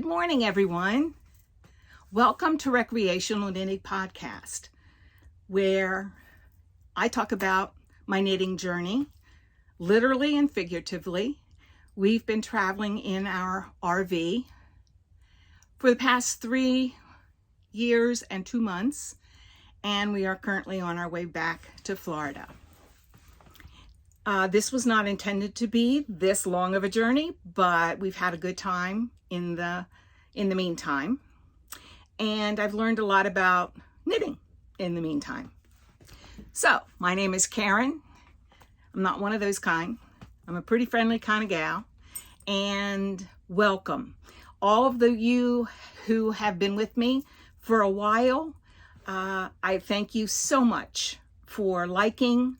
morning, everyone. Welcome to Recreational Knitting Podcast, where I talk about my knitting journey, literally and figuratively. We've been traveling in our RV for the past 3 years and 2 months, and we are currently on our way back to Florida. This was not intended to be this long of a journey, but we've had a good time in the meantime. And I've learned a lot about knitting in the meantime. So, my name is Karen. I'm not one of those kind. I'm a pretty friendly kind of gal. And welcome. All of you who have been with me for a while, I thank you so much for liking,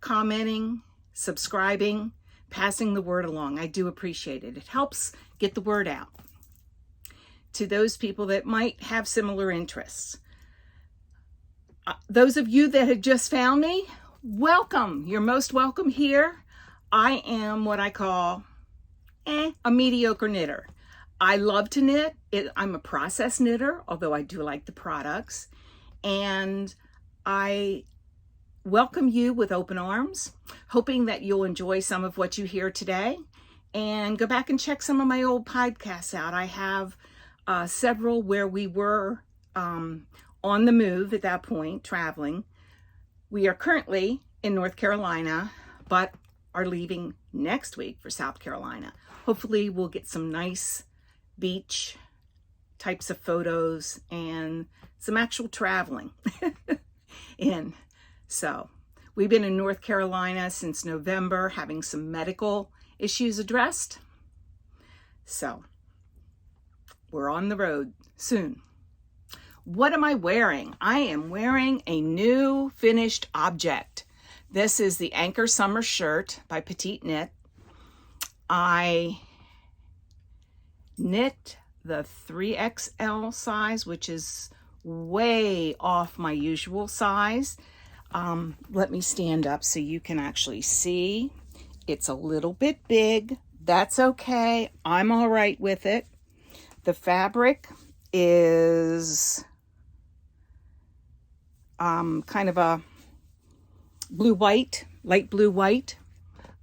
commenting, subscribing, passing the word along. I do appreciate it. It helps get the word out to those people that might have similar interests. Those of you that have just found me, welcome. You're most welcome here. I am what I call a mediocre knitter. I love to knit. I'm a process knitter, although I do like the products. And I welcome you with open arms, hoping that you'll enjoy some of what you hear today and go back and check some of my old podcasts out. I have several where we were on the move at that point, traveling. We are currently in North Carolina, but are leaving next week for South Carolina. Hopefully we'll get some nice beach types of photos and some actual traveling in. So we've been in North Carolina since November, having some medical issues addressed. So we're on the road soon. What am I wearing? I am wearing a new finished object. This is the Anker summer shirt by Petite Knit. I knit the 3XL size, which is way off my usual size. Let me stand up so you can actually see. It's a little bit big. That's okay. I'm all right with it. The fabric is kind of a blue-white, light blue-white.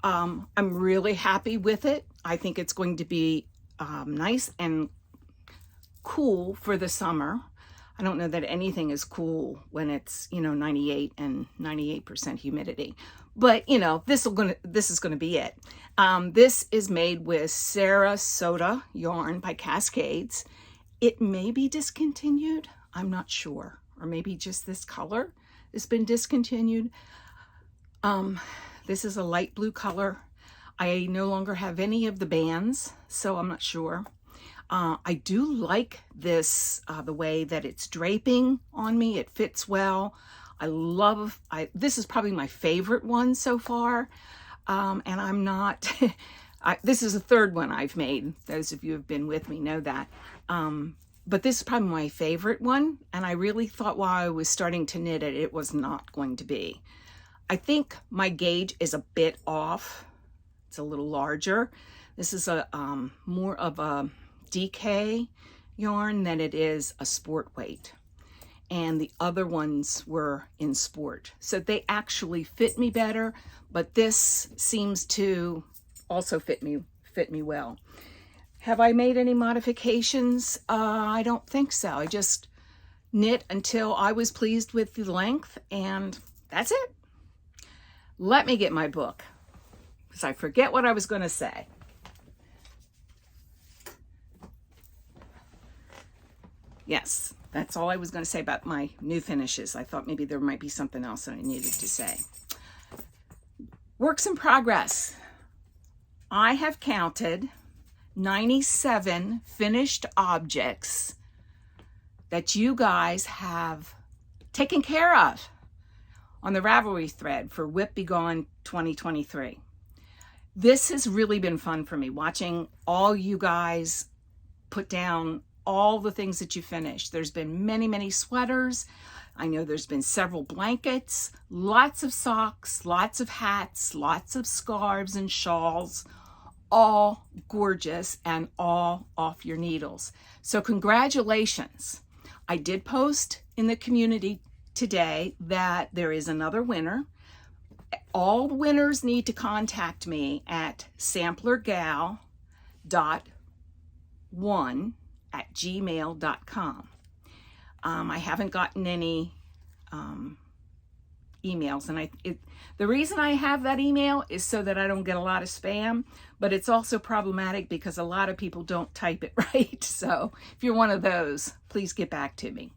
I'm really happy with it. I think it's going to be nice and cool for the summer. I don't know that anything is cool when it's, 98 and 98% humidity. But, this is going to be it. This is made with Sarasota yarn by Cascades. It may be discontinued. I'm not sure. Or maybe just this color has been discontinued. This is a light blue color. I no longer have any of the bands, so I'm not sure. I do like this, the way that it's draping on me. It fits well. This is probably my favorite one so far. And I'm not, this is the third one I've made. Those of you who have been with me know that. But this is probably my favorite one. And I really thought while I was starting to knit it, it was not going to be. I think my gauge is a bit off. It's a little larger. This is a more of a DK yarn than it is a sport weight, and the other ones were in sport, so they actually fit me better, but this seems to also fit me well. Have I made any modifications? I don't think so. I just knit until I was pleased with the length, and that's it. Let me get my book, because I forget what I was going to say. Yes, that's all I was going to say about my new finishes. I thought maybe there might be something else that I needed to say. Works in progress. I have counted 97 finished objects that you guys have taken care of on the Ravelry thread for Whip Be Gone 2023. This has really been fun for me, watching all you guys put down all the things that you finished. There's been many, many sweaters. I know there's been several blankets, lots of socks, lots of hats, lots of scarves and shawls, all gorgeous and all off your needles. So congratulations. I did post in the community today that there is another winner. All the winners need to contact me at samplergal.1@gmail.com. I haven't gotten any emails, and the reason I have that email is so that I don't get a lot of spam, but it's also problematic because a lot of people don't type it right. So if you're one of those, please get back to me.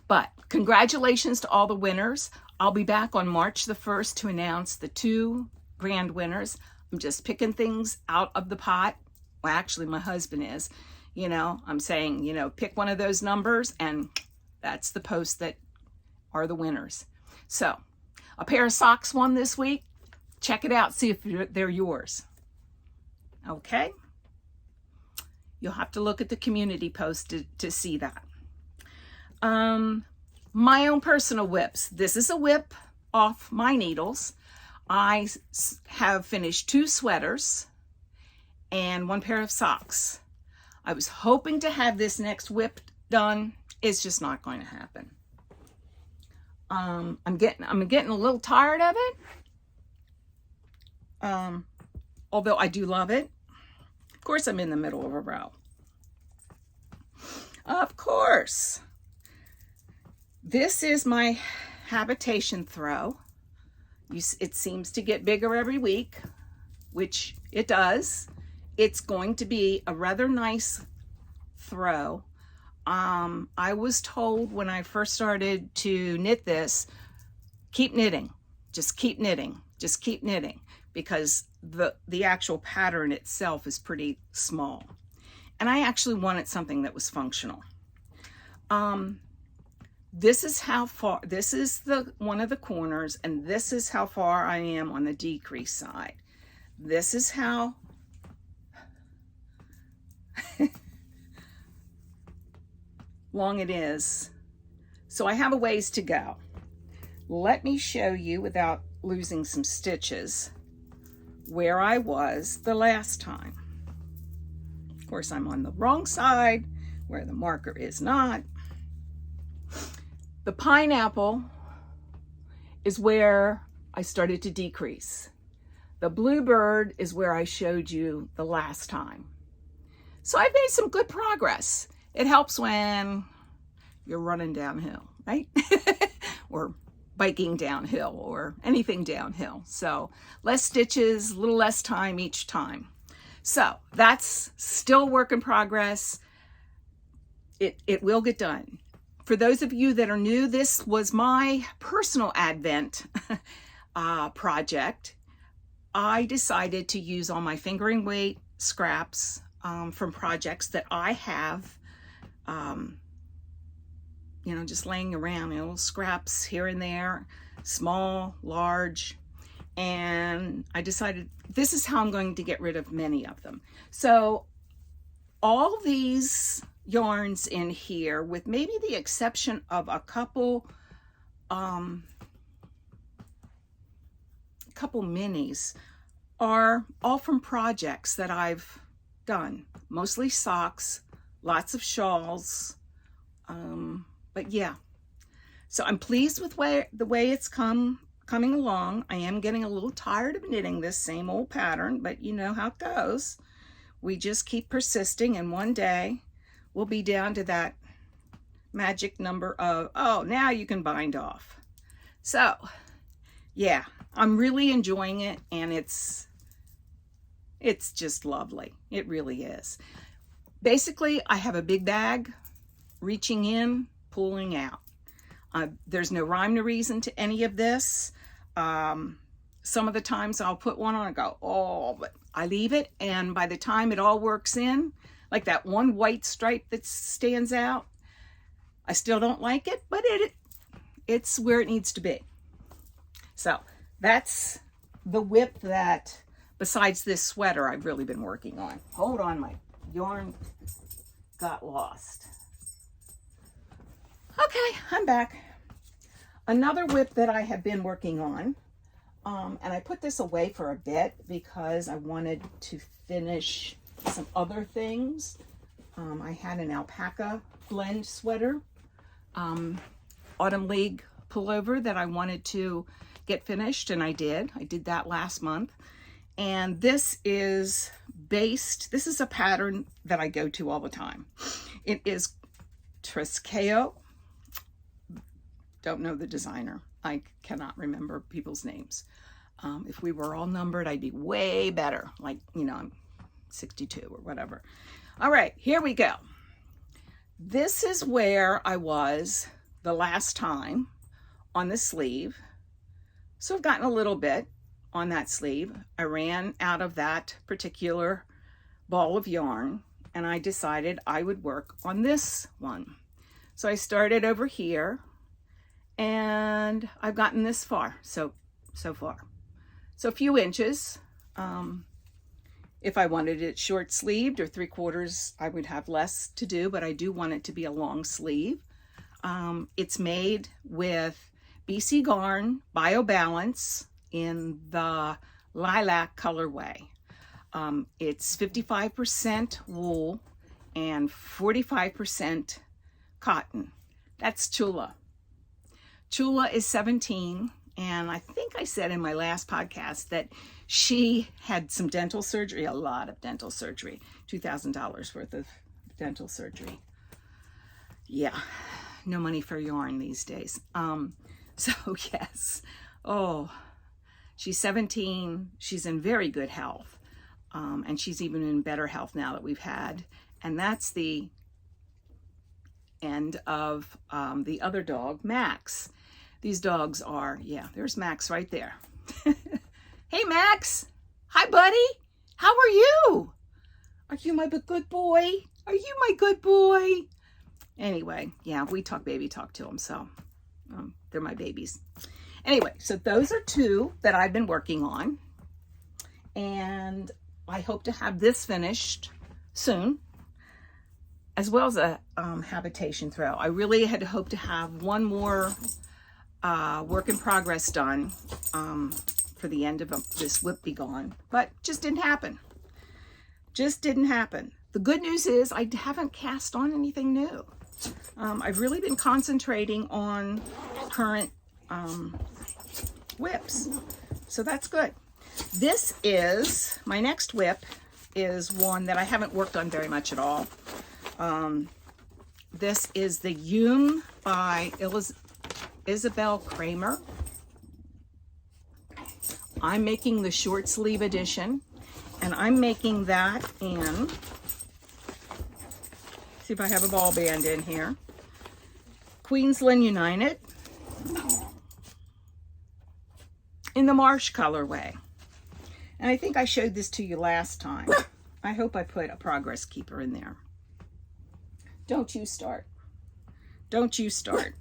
But congratulations to all the winners. I'll be back on March the 1st to announce the 2 grand winners. I'm just picking things out of the pot. Well, actually, my husband is. I'm saying, pick one of those numbers, and that's the post that are the winners. So, a pair of socks won this week. Check it out. See if they're yours. Okay? You'll have to look at the community post to see that. My own personal whips. This is a whip off my needles. I have finished 2 sweaters and 1 pair of socks. I was hoping to have this next whip done. It's just not going to happen. I'm getting a little tired of it. Although I do love it. Of course, I'm in the middle of a row. Of course. This is my habitation throw. It seems to get bigger every week, which it does. It's going to be a rather nice throw. I was told when I first started to knit this, keep knitting, just keep knitting, just keep knitting, because the actual pattern itself is pretty small. And I actually wanted something that was functional. This is how far, this is one of the corners, and this is how far I am on the decrease side. This is how long it is. So I have a ways to go. Let me show you, without losing some stitches, where I was the last time. Of course, I'm on the wrong side where the marker is not. The pineapple is where I started to decrease. The bluebird is where I showed you the last time. So I've made some good progress. It helps when you're running downhill, right? Or biking downhill or anything downhill. So less stitches, a little less time each time. So that's still work in progress. It will get done. For those of you that are new, this was my personal Advent project. I decided to use all my fingering weight scraps from projects that I have, just laying around, little scraps here and there, small, large, and I decided this is how I'm going to get rid of many of them. So all these yarns in here, with maybe the exception of a couple minis, are all from projects that I've done. Mostly socks, lots of shawls, but yeah. So I'm pleased with the way it's coming along. I am getting a little tired of knitting this same old pattern, but you know how it goes. We just keep persisting, and one day we'll be down to that magic number of, oh, now you can bind off. So yeah, I'm really enjoying it, and it's just lovely. It really is. Basically, I have a big bag, reaching in, pulling out. There's no rhyme or reason to any of this. Some of the times I'll put one on and go, oh, but I leave it, and by the time it all works in, like that one white stripe that stands out, I still don't like it, but it's where it needs to be. So that's the whip that, besides this sweater, I've really been working on. Hold on, my yarn got lost. Okay, I'm back. Another whip that I have been working on, and I put this away for a bit because I wanted to finish some other things. I had an alpaca blend sweater, Autumn League pullover that I wanted to get finished, and I did. I did that last month. And this is this is a pattern that I go to all the time. It is Cascade. Don't know the designer. I cannot remember people's names. If we were all numbered, I'd be way better. Like, you know, I'm 62 or whatever. All right, here we go. This is where I was the last time on the sleeve. So I've gotten a little bit on that sleeve. I ran out of that particular ball of yarn, and I decided I would work on this one. So I started over here, and I've gotten this far so far. So a few inches. If I wanted it short sleeved or 3/4, I would have less to do, but I do want it to be a long sleeve. It's made with BC Garn BioBalance in the lilac colorway. It's 55% wool and 45% cotton. That's Chula. Chula is 17, and I think I said in my last podcast that she had some dental surgery, a lot of dental surgery, $2,000 worth of dental surgery. Yeah, no money for yarn these days. So yes, oh, she's 17, she's in very good health, and she's even in better health now that we've had, and that's the end of the other dog, Max. These dogs are, yeah, there's Max right there. Hey, Max. Hi, buddy. How are you? Are you my good boy? Are you my good boy? Anyway, yeah, we talk baby talk to them, so they're my babies. Anyway, so those are two that I've been working on, and I hope to have this finished soon, as well as a habitation throw. I really had hoped to have one more work in progress done for the end of this Whip Be Gone, but just didn't happen. Just didn't happen. The good news is I haven't cast on anything new. I've really been concentrating on current whips, so that's good. This is, my next whip is one that I haven't worked on very much at all. This is the Yum by Isabel Kramer. I'm making the short sleeve edition, and I'm making that in, see if I have a ball band in here, Queensland United in the Marsh colorway. And I think I showed this to you last time. I hope I put a progress keeper in there. Don't you start. Don't you start.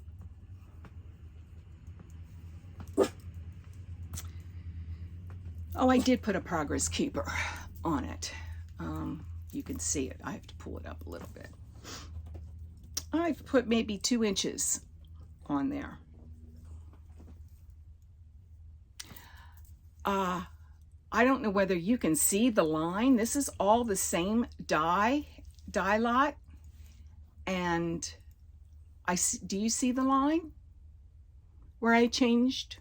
Oh, I did put a progress keeper on it. You can see it. I have to pull it up a little bit. I've put maybe 2 inches on there. I don't know whether you can see the line. This is all the same dye lot. And do you see the line where I changed?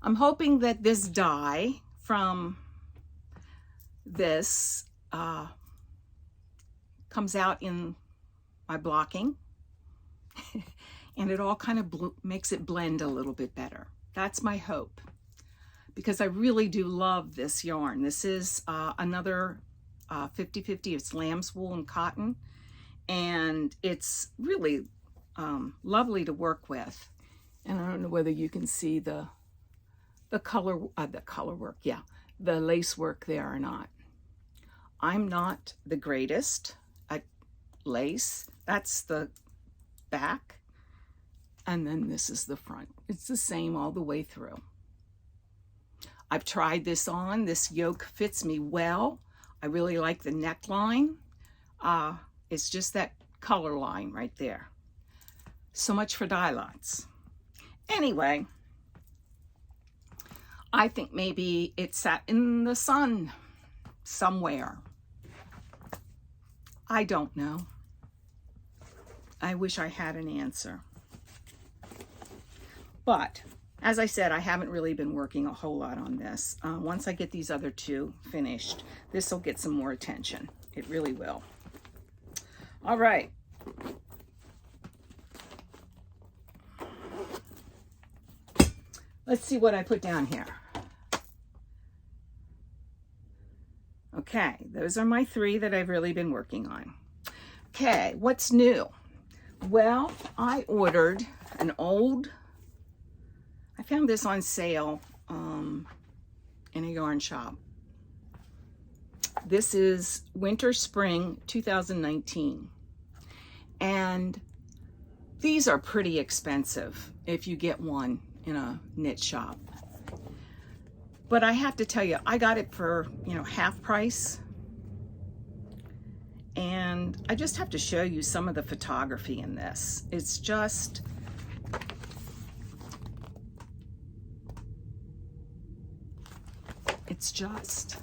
I'm hoping that this dye from this comes out in my blocking and it all kind of makes it blend a little bit better. That's my hope, because I really do love this yarn. This is another 50-50. It's lamb's wool and cotton, and it's really lovely to work with. And I don't know whether you can see the color work, yeah, the lace work there or not. I'm not the greatest at lace. That's the back, and then this is the front. It's the same all the way through. I've tried this on. This yoke fits me well. I really like the neckline. It's just that color line right there. So much for dye lots. Anyway, I think maybe it sat in the sun somewhere. I don't know. I wish I had an answer. But as I said, I haven't really been working a whole lot on this. Once I get these other two finished, this will get some more attention. It really will. All right. Let's see what I put down here. Okay, those are my three that I've really been working on. Okay, what's new? Well, I ordered an old, I found this on sale in a yarn shop. This is Winter Spring 2019. And these are pretty expensive if you get one in a knit shop. But I have to tell you, I got it for, half price. And I just have to show you some of the photography in this. It's just, it's just.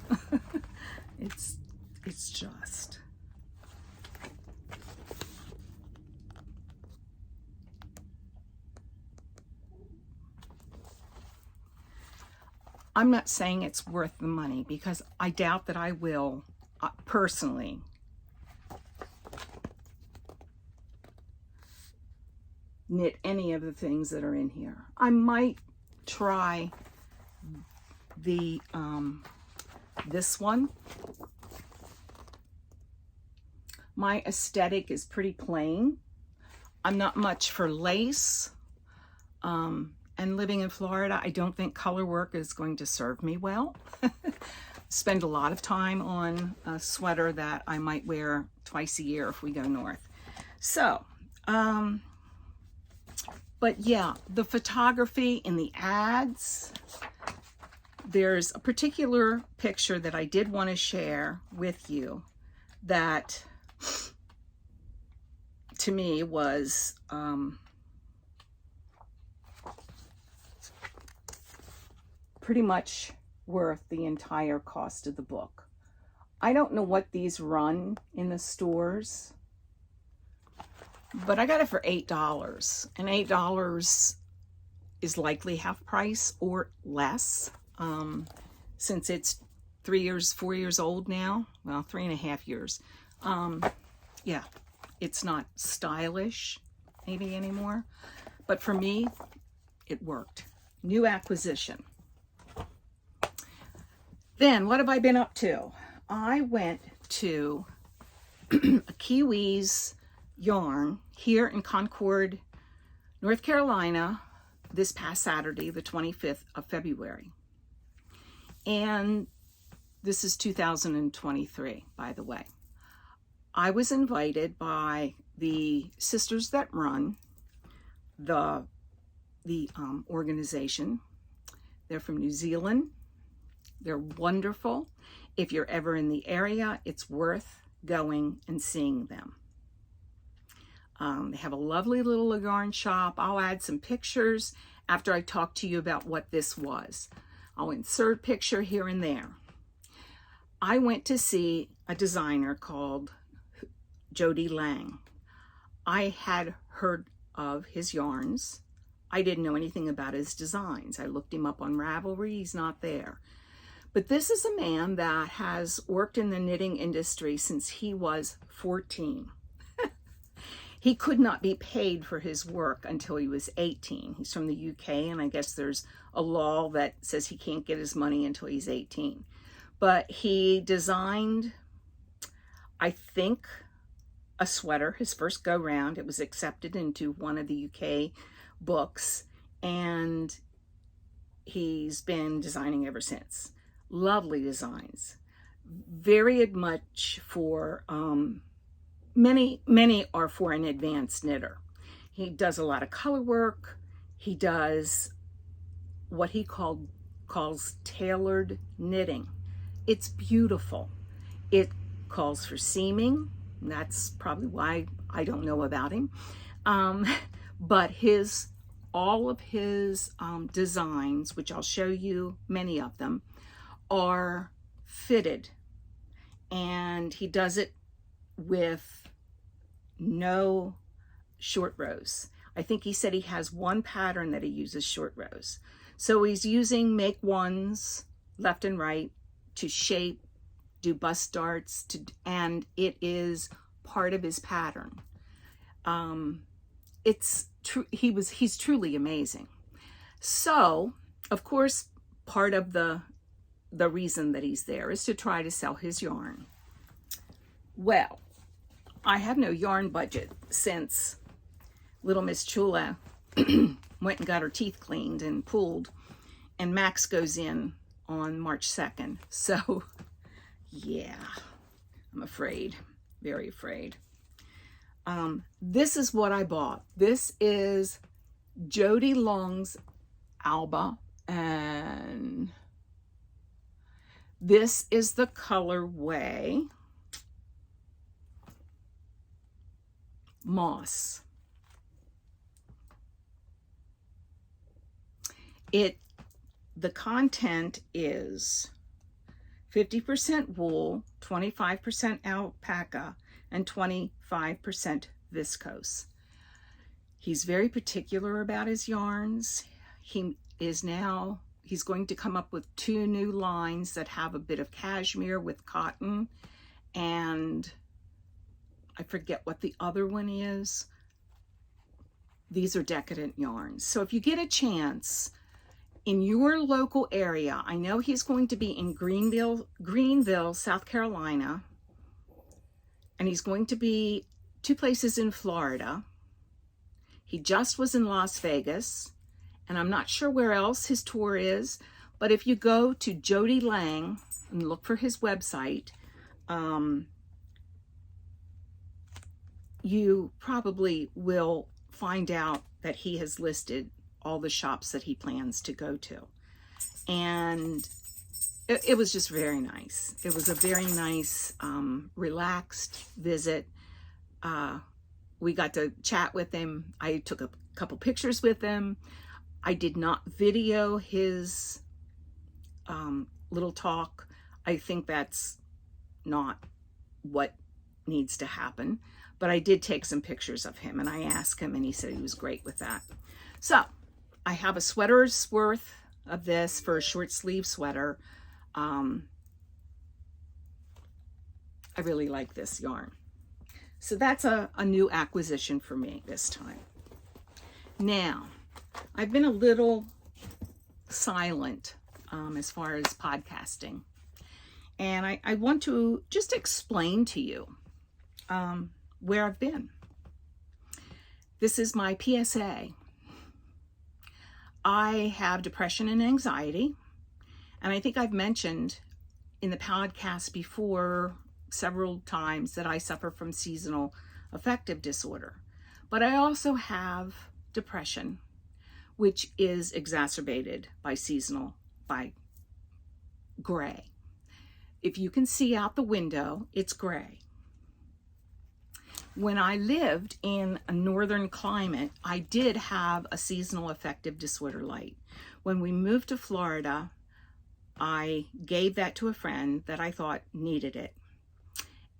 I'm not saying it's worth the money because I doubt that I will personally. Knit any of the things that are in here. I might try the this one. My aesthetic is pretty plain. I'm not much for lace. And living in Florida, I don't think color work is going to serve me well. Spend a lot of time on a sweater that I might wear twice a year if we go north. So, but yeah, the photography in the ads, there's a particular picture that I did want to share with you that to me was pretty much worth the entire cost of the book. I don't know what these run in the stores, but I got it for $8, and $8 is likely half price or less, since it's 4 years old now. Well, 3.5 years. Yeah, it's not stylish maybe anymore, but for me, it worked. New acquisition. Then, what have I been up to? I went to a Kiwis yarn here in Concord, North Carolina, this past Saturday, the 25th of February. And this is 2023, by the way. I was invited by the sisters that run the organization. They're from New Zealand. They're wonderful. If you're ever in the area, it's worth going and seeing them. They have a lovely little yarn shop. I'll add some pictures after I talk to you about what this was. I'll insert picture here and there. I went to see a designer called Jody Lang. I had heard of his yarns. I didn't know anything about his designs. I looked him up on Ravelry. He's not there. But this is a man that has worked in the knitting industry since he was 14. He could not be paid for his work until he was 18. He's from the UK, and I guess there's a law that says he can't get his money until he's 18. But he designed, I think, a sweater, his first go-round. It was accepted into one of the UK books, and he's been designing ever since. Lovely designs, very much for, many are for an advanced knitter. He does a lot of color work. He does what he calls tailored knitting. It's beautiful. It calls for seaming. That's probably why I don't know about him. But all of his designs, which I'll show you many of them, are fitted and he does it with no short rows. I think he said he has one pattern that he uses short rows. So he's using make ones left and right to shape, do bust darts, and it is part of his pattern. It's true. He's truly amazing. So, of course, part of the reason that he's there is to try to sell his yarn. Well, I have no yarn budget since little Miss Chula went and got her teeth cleaned and pulled, and Max goes in on March 2nd. So, yeah, I'm afraid, very afraid. This is what I bought. This is Jody Long's Alba, and this is the colorway Moss. The content is 50% wool, 25% alpaca, and 25% viscose. He's very particular about his yarns. He's going to come up with 2 new lines that have a bit of cashmere with cotton, and I forget what the other one is. These are decadent yarns. So if you get a chance in your local area, I know he's going to be in Greenville, South Carolina, and he's going to be 2 places in Florida. He just was in Las Vegas, and I'm not sure where else his tour is, but if you go to Jody Lang and look for his website, you probably will find out that he has listed all the shops that he plans to go to. And it was just very nice. It was a very nice, relaxed visit. We got to chat with him. I took a couple pictures with him. I did not video his little talk. I think that's not what needs to happen. But I did take some pictures of him, and I asked him, and he said he was great with that. So I have a sweater's worth of this for a short sleeve sweater. I really like this yarn. So that's a new acquisition for me this time. Now, I've been a little silent as far as podcasting. And I want to just explain to you where I've been. This is my PSA. I have depression and anxiety, and I think I've mentioned in the podcast before several times that I suffer from seasonal affective disorder. But I also have depression, which is exacerbated by gray. If you can see out the window, it's gray. When I lived in a northern climate, I did have a seasonal affective disorder light. When we moved to Florida, I gave that to a friend that I thought needed it.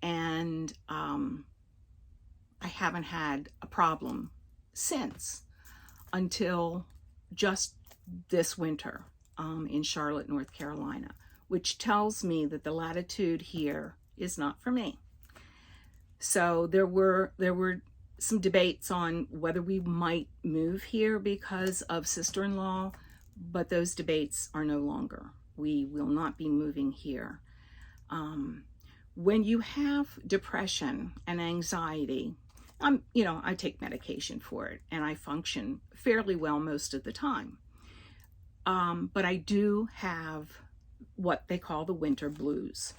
And I haven't had a problem since, until just this winter in Charlotte, North Carolina, which tells me that the latitude here is not for me. So there were some debates on whether we might move here because of sister-in-law, but those debates are no longer. We will not be moving here. When you have depression and anxiety, I take medication for it, and I function fairly well most of the time. But I do have what they call the winter blues.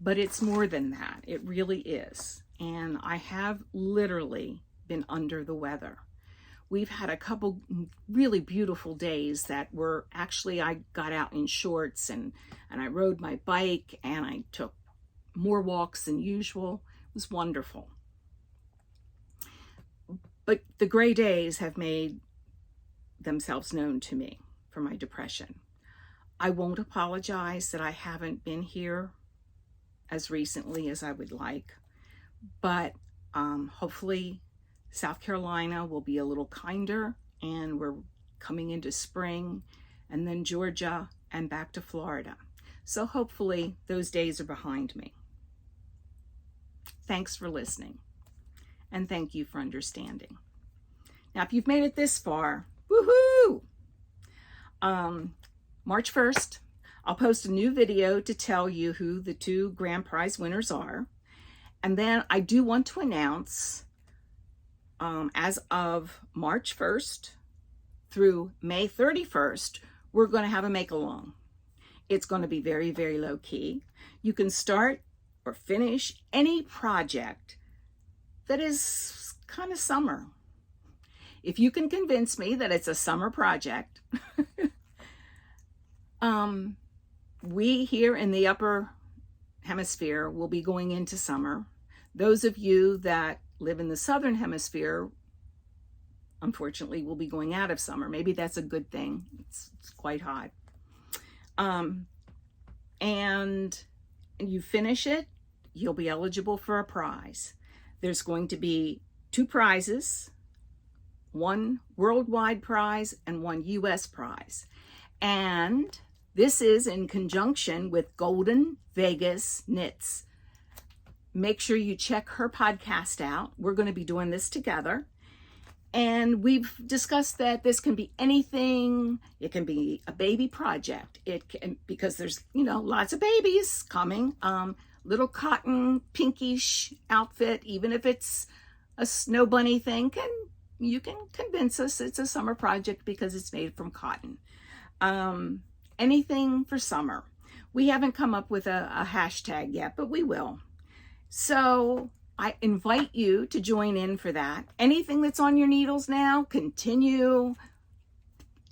But it's more than that. It really is. And I have literally been under the weather. We've had a couple really beautiful days that were actually, I got out in shorts and I rode my bike and I took more walks than usual. It was wonderful. But the gray days have made themselves known to me for my depression. I won't apologize that I haven't been here as recently as I would like, but hopefully South Carolina will be a little kinder, and we're coming into spring, and then Georgia and back to Florida. So hopefully those days are behind me. Thanks for listening, and thank you for understanding. Now, if you've made it this far, woohoo! March 1st, I'll post a new video to tell you who the 2 grand prize winners are. And then I do want to announce, as of March 1st through May 31st, we're going to have a make-along. It's going to be very, very low key. You can start or finish any project that is kind of summer. If you can convince me that it's a summer project, we here in the upper hemisphere will be going into summer. Those of you that live in the southern hemisphere, unfortunately, will be going out of summer. Maybe that's a good thing. It's quite hot. And you finish it, you'll be eligible for a prize. There's going to be 2 prizes, 1 worldwide prize and 1 US prize. And this is in conjunction with Golden Vegas Knits. Make sure you check her podcast out. We're going to be doing this together. And we've discussed that this can be anything. It can be a baby project. It can, because there's, lots of babies coming. Little cotton pinkish outfit, even if it's a snow bunny thing, you can convince us it's a summer project because it's made from cotton. Anything for summer. We haven't come up with a hashtag yet, but we will. So I invite you to join in for that. Anything that's on your needles now, continue.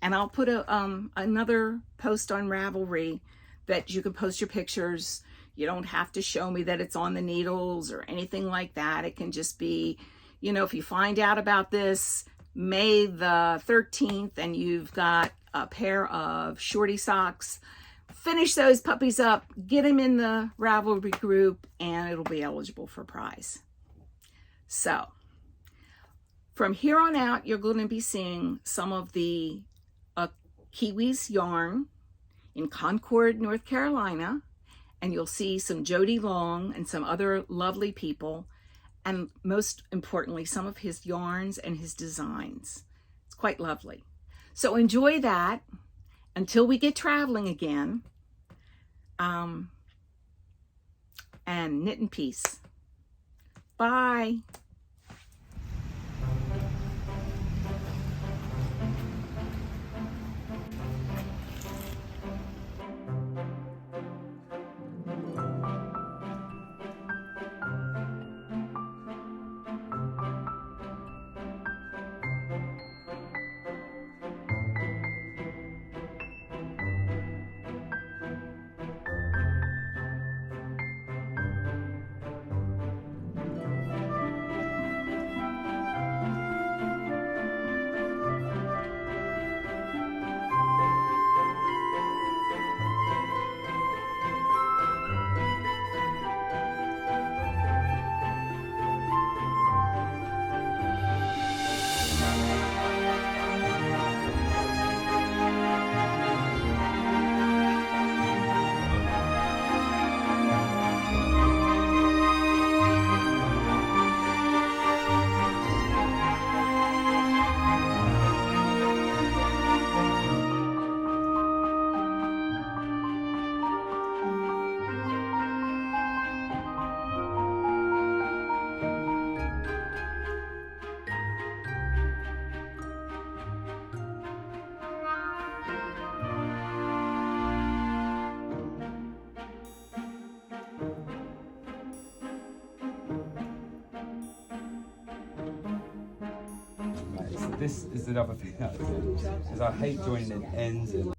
And I'll put another post on Ravelry that you can post your pictures. You don't have to show me that it's on the needles or anything like that. It can just be, if you find out about this May the 13th and you've got a pair of shorty socks, finish those puppies up, get them in the Ravelry group, and it'll be eligible for a prize. So from here on out, you're going to be seeing some of the Kiwi's yarn in Concord, North Carolina, and you'll see some Jody Long and some other lovely people, and most importantly, some of his yarns and his designs. It's quite lovely. So enjoy that until we get traveling again. And knit in peace. Bye. This is another thing that I do, is I hate joining in ends and